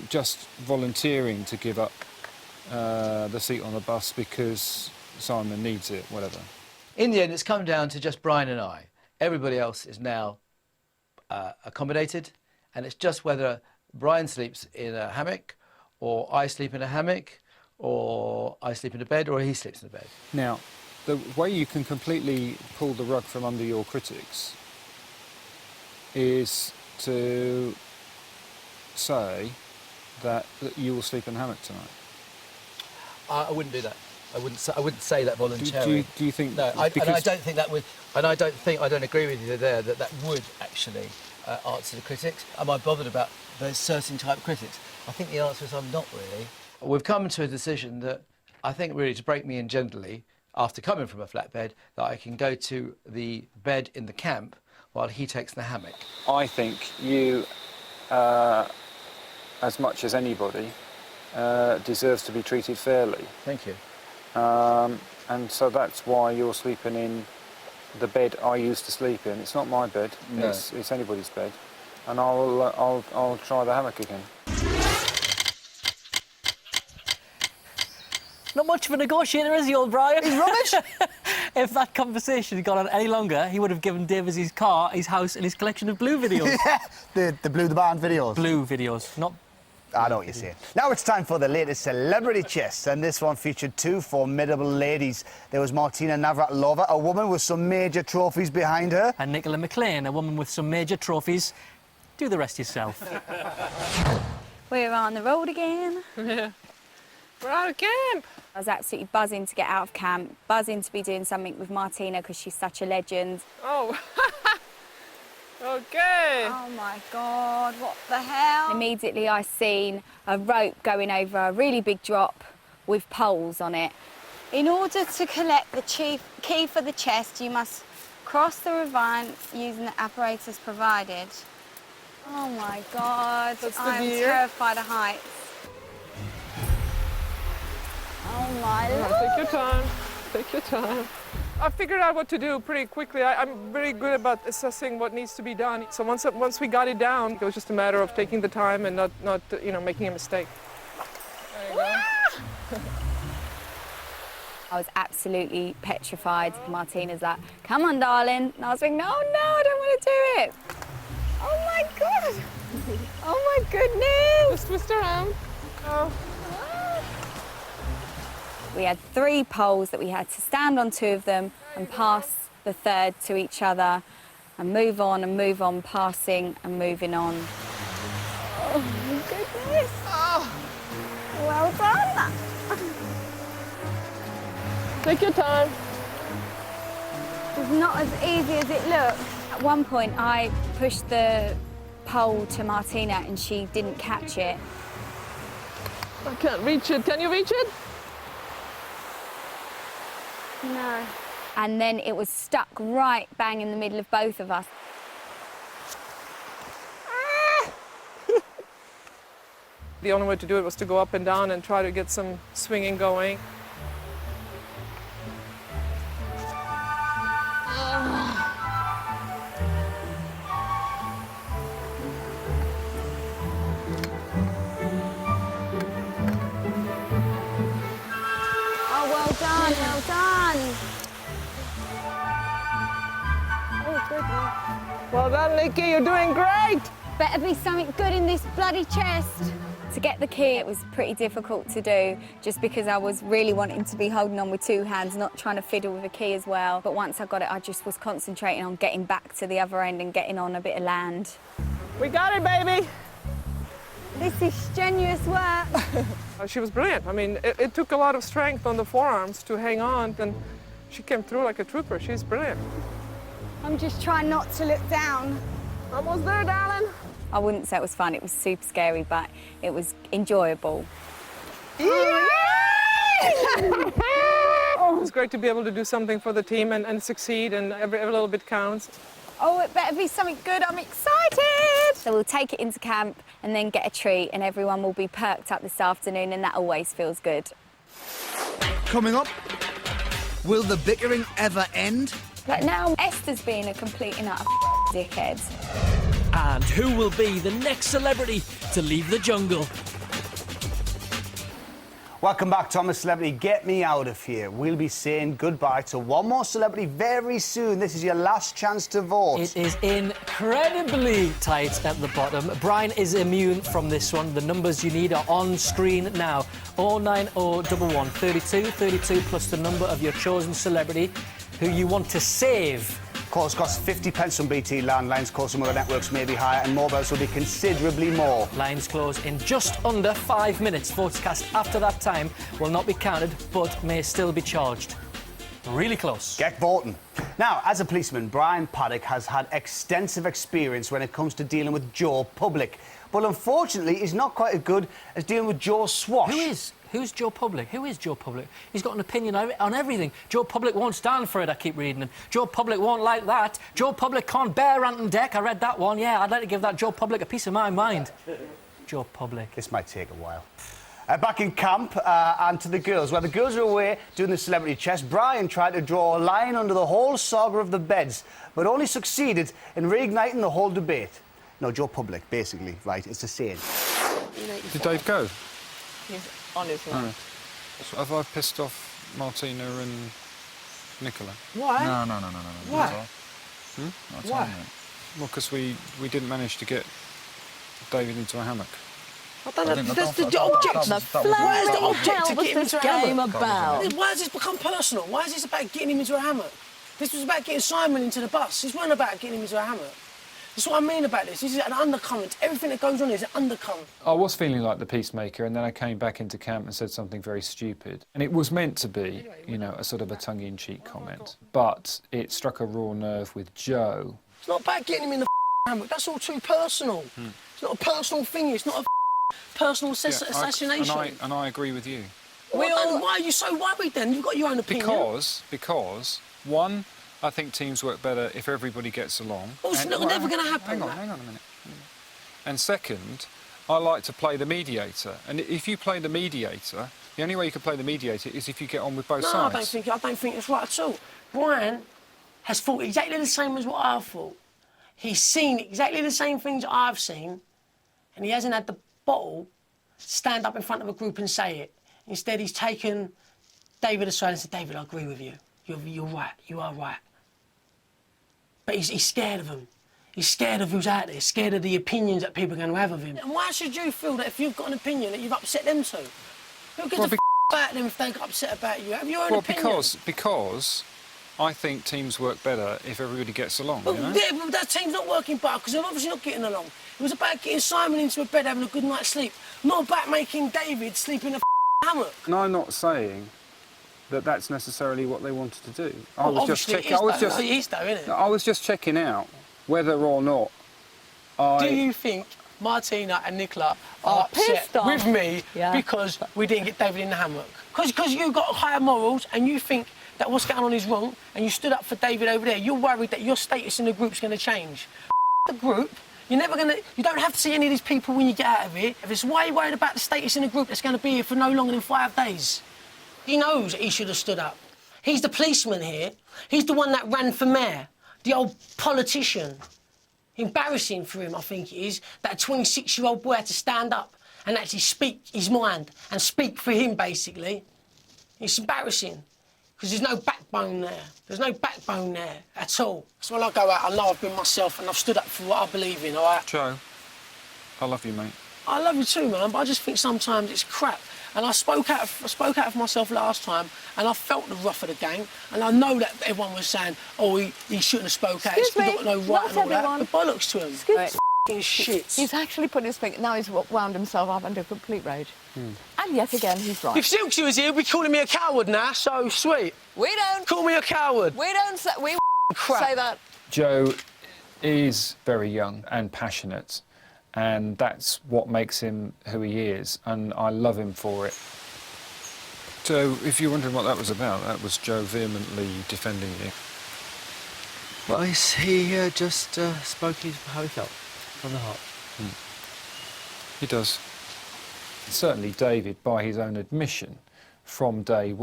just volunteering to give up the seat on the bus because Simon needs it, whatever. In the end, it's come down to just Brian and I. Everybody else is now accommodated, and it's just whether Brian sleeps in a hammock, or I sleep in a hammock, or I sleep in a bed, or he sleeps in a bed. Now, the way you can completely pull the rug from under your critics is to say that you will sleep in a hammock tonight. I wouldn't do that. I wouldn't say that voluntarily. Do you think? No, I don't think that would. And I don't agree with you there that would actually answer the critics. Am I bothered about those certain type of critics? I think the answer is I'm not really. We've come to a decision that I think really to break me in gently, after coming from a flatbed, that I can go to the bed in the camp while he takes the hammock. I think you, as much as anybody, deserves to be treated fairly. Thank you. And so that's why you're sleeping in the bed I used to sleep in. It's not my bed. No. It's anybody's bed. And I'll try the hammock again. Not much of a negotiator, is he, old Brian? He's rubbish. If that conversation had gone on any longer, he would have given Davis his car, his house, and his collection of Blue videos. Yeah, the Blue the Band videos. Blue videos, not... I know what you're saying. Now it's time for the latest celebrity chest, and this one featured two formidable ladies. There was Martina Navratilova, a woman with some major trophies behind her. And Nicola McLean, a woman with some major trophies. Do the rest yourself. We're on the road again. Yeah. We're out of camp. I was absolutely buzzing to get out of camp, buzzing to be doing something with Martina because she's such a legend. Oh. Okay. Oh my God, what the hell? Immediately I seen a rope going over a really big drop with poles on it. In order to collect the key for the chest, you must cross the ravine using the apparatus provided. Oh my God, I'm terrified of heights. Oh my Lord. Take your time. Take your time. I figured out what to do pretty quickly. I'm very good about assessing what needs to be done. So once we got it down, it was just a matter of taking the time and not making a mistake. There you go. I was absolutely petrified. Martina's like, come on, darling. And I was like, no, I don't want to do it. Oh my God. Oh my goodness. Just twist around. Oh. We had 3 poles that we had to stand on 2 of them and pass the third to each other and move on, passing and moving on. Oh my goodness. Oh. Well done. Take your time. It's not as easy as it looks. At one point, I pushed the pole to Martina and she didn't catch it. I can't reach it. Can you reach it? No. And then it was stuck right bang in the middle of both of us. The only way to do it was to go up and down and try to get some swinging going. Oh, well done, well done. Oh, goodness. Well done, Nikki. You're doing great. Better be something good in this bloody chest. To get the key, it was pretty difficult to do, just because I was really wanting to be holding on with 2 hands, not trying to fiddle with the key as well. But once I got it, I just was concentrating on getting back to the other end and getting on a bit of land. We got it, baby. This is strenuous work. She was brilliant. I mean, it took a lot of strength on the forearms to hang on, and she came through like a trooper. She's brilliant. I'm just trying not to look down. Almost there, darling. I wouldn't say it was fun. It was super scary, but it was enjoyable. It's great to be able to do something for the team and succeed, and every little bit counts. Oh, it better be something good. I'm excited. So we'll take it into camp and then get a treat, and everyone will be perked up this afternoon, and that always feels good. Coming up, will the bickering ever end? But now Esther's being a complete and utter dickhead. And who will be the next celebrity to leave the jungle? Welcome back, Thomas Celebrity. Get me out of here. We'll be saying goodbye to one more celebrity very soon. This is your last chance to vote. It is incredibly tight at the bottom. Brian is immune from this one. The numbers you need are on screen now. 09011 32 32 plus the number of your chosen celebrity who you want to save. Calls cost 50 pence on BT landlines. Calls from other networks may be higher, and mobiles will be considerably more. Lines close in just under 5 minutes. Votes cast after that time will not be counted, but may still be charged. Really close. Get voting. Now, as a policeman, Brian Paddock has had extensive experience when it comes to dealing with Joe Public. But unfortunately, he's not quite as good as dealing with Joe Swash. Who is? Who's Joe Public? Who is Joe Public? He's got an opinion on everything. Joe Public won't stand for it, I keep reading. And Joe Public won't like that. Joe Public can't bear Ant and Dec. I read that one, yeah. I'd like to give that Joe Public a piece of my mind. Joe Public. This might take a while. Back in camp and to the girls. While the girls are away doing the celebrity chest, Brian tried to draw a line under the whole saga of the beds, but only succeeded in reigniting the whole debate. No, Joe Public, basically, right? It's the same. Did Dave go? He's on his way. So have I pissed off Martina and Nicola? Why? No. Why? Why? Well, because we didn't manage to get David into a hammock. I don't know. That's the object. Why is the object to get him into a hammock? about? Why has this become personal? Why is this about getting him into a hammock? This was about getting Simon into the bus. This wasn't about getting him into a hammock. That's what I mean about this. This is an undercurrent. Everything that goes on is an undercurrent. I was feeling like the peacemaker, and then I came back into camp and said something very stupid. And it was meant to be, you know, a sort of a tongue-in-cheek comment. But it struck a raw nerve with Joe. It's not about getting him in the hammock. That's all too personal. It's not a personal thing. It's not a personal assassination. And I agree with you. Why are you so worried then? You've got your own opinion. Because one, I think teams work better if everybody gets along. Well, it's never going to happen. Hang on a minute. And second, I like to play the mediator. And if you play the mediator, the only way you can play the mediator is if you get on with both sides. I don't think it's right at all. Brian has thought exactly the same as what I've thought. He's seen exactly the same things I've seen, and he hasn't had the bottle stand up in front of a group and say it. Instead, he's taken David aside and said, David, I agree with you. You're right. You are right. But he's scared of him. He's scared of who's out there, scared of the opinions that people are going to have of him. And why should you feel that if you've got an opinion that you've upset them too? Who gives a about them if they get upset about you? Have your own opinion. Because I think teams work better if everybody gets along, you know? Yeah, but that team's not working better because they're obviously not getting along. It was about getting Simon into a bed, having a good night's sleep, not about making David sleep in a hammock. And I'm not saying that that's necessarily what they wanted to do. I Well, was just obviously checking. it is though, isn't it? I was just checking out whether or not Do you think Martina and Nicola are upset pissed off. with me Yeah. because we didn't get David in the hammock? Because you've got higher morals and you think that what's going on is wrong and you stood up for David over there. You're worried that your status in the group's going to change. The group. You're never going to... You don't have to see any of these people when you get out of here. If it's why you're worried about the status in the group that's going to be here for no longer than 5 days. He knows that he should have stood up. He's the policeman here. He's the one that ran for mayor. The old politician. Embarrassing for him, I think it is, that a 26-year-old boy had to stand up and actually speak his mind and speak for him, basically. It's embarrassing, because there's no backbone there. There's no backbone there at all. So when I go out, I know I've been myself and I've stood up for what I believe in, all right? Joe, I love you, mate. I love you too, man, but I just think sometimes it's crap. And I spoke out for myself last time, and I felt the wrath of the gang. And I know that everyone was saying, "Oh, he shouldn't have spoke out. He's got no right and all that." But bollocks to him. F***ing shit. He's actually put his finger... Now he's wound himself up into complete rage. And yet again, he's right. If Silksy was here, he'd be calling me a coward now. So sweet. We don't... Call me a coward. We don't say... We Crap. say that. Joe is very young and passionate, and that's what makes him who he is, and I love him for it. So, if you're wondering what that was about, that was Joe vehemently defending you. Well, he just spoke how he felt, from the heart. He does. Certainly David, by his own admission, from day one,